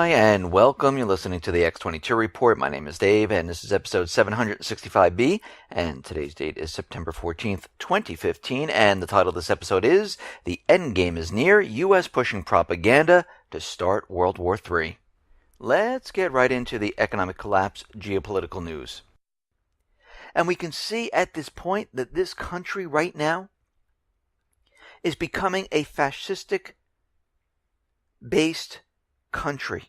Hi, and welcome. You're listening to the X22 Report. My name is Dave, and this is episode 765B, and today's date is September 14th, 2015, and the title of this episode is The Endgame is Near, U.S. Pushing Propaganda to Start World War III. Let's get right into the economic collapse geopolitical news. And we can see at this point that this country right now is becoming a fascistic-based country.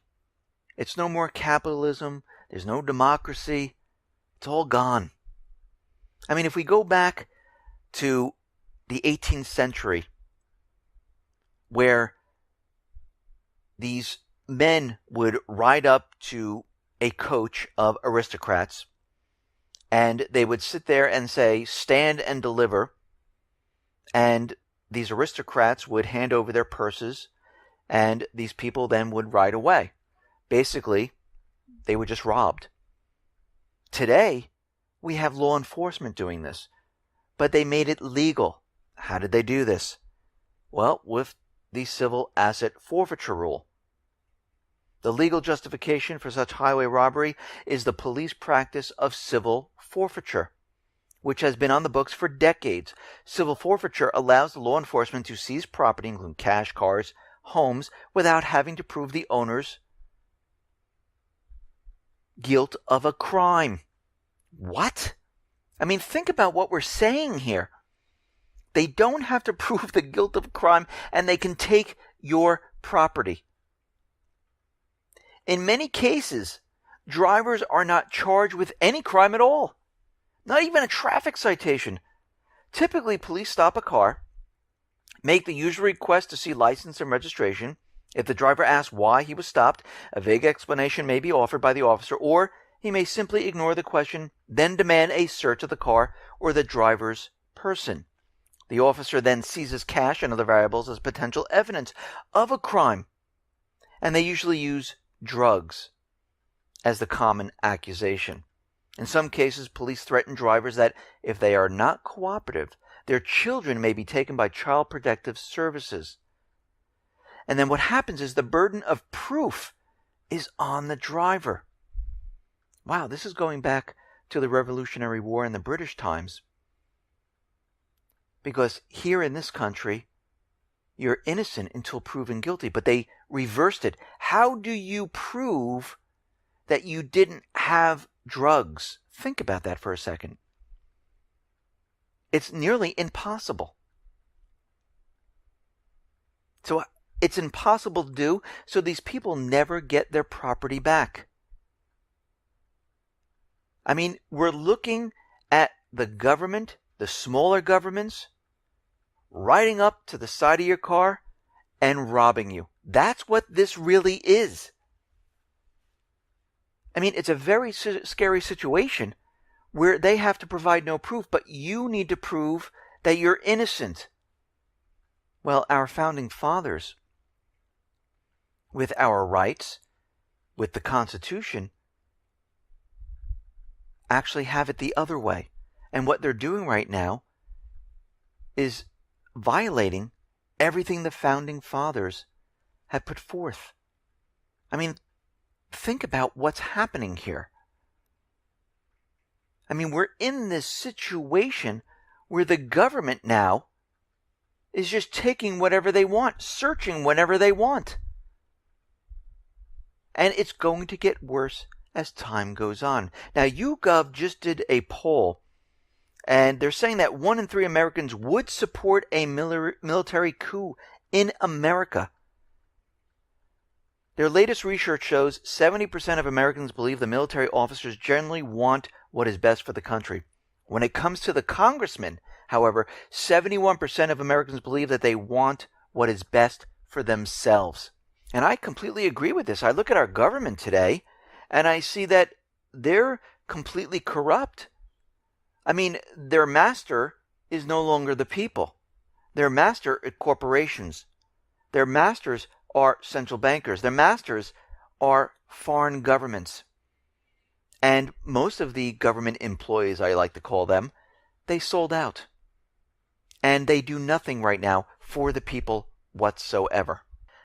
It's no more capitalism. There's no democracy. It's all gone. I mean, if we go back to the 18th century, where these men would ride up to a coach of aristocrats, and they would sit there and say, "Stand and deliver," and these aristocrats would hand over their purses, and these people then would ride away. Basically, they were just robbed. Today, we have law enforcement doing this, but they made it legal. How did they do this? Well, with the civil asset forfeiture rule. The legal justification for such highway robbery is the police practice of civil forfeiture, which has been on the books for decades. Civil forfeiture allows the law enforcement to seize property, including cash, cars, homes, without having to prove the owner's guilt of a crime. What? I mean, think about what we're saying here. They don't have to prove the guilt of a crime, and they can take your property. In many cases, drivers are not charged with any crime at all. Not even a traffic citation. Typically, police stop a car, make the usual request to see license and registration. If the driver asks why he was stopped, a vague explanation may be offered by the officer, or he may simply ignore the question, then demand a search of the car or the driver's person. The officer then seizes cash and other valuables as potential evidence of a crime, and they usually use drugs as the common accusation. In some cases, police threaten drivers that if they are not cooperative, their children may be taken by Child Protective Services. And then what happens is the burden of proof is on the driver. Wow, this is going back to the Revolutionary War in the British times. Because here in this country, you're innocent until proven guilty, but they reversed it. How do you prove that you didn't have drugs? Think about that for a second. It's nearly impossible. So it's impossible to do, so these people never get their property back. I mean, we're looking at the government, the smaller governments, riding up to the side of your car and robbing you. That's what this really is. I mean, it's a very scary situation where they have to provide no proof, but you need to prove that you're innocent. Well, our founding fathers, with our rights, with the Constitution, actually have it the other way. And what they're doing right now is violating everything the founding fathers have put forth. I mean, think about what's happening here. I mean, we're in this situation where the government now is just taking whatever they want, searching whenever they want. And it's going to get worse as time goes on. Now, YouGov just did a poll, and they're saying that 1 in 3 Americans would support a military coup in America. Their latest research shows 70% of Americans believe the military officers generally want what is best for the country. When it comes to the congressmen, however, 71% of Americans believe that they want what is best for themselves. And I completely agree with this. I look at our government today, and I see that they're completely corrupt. I mean, their master is no longer the people. Their master are corporations. Their masters are central bankers. Their masters are foreign governments. And most of the government employees, I like to call them, they sold out. And they do nothing right now for the people whatsoever.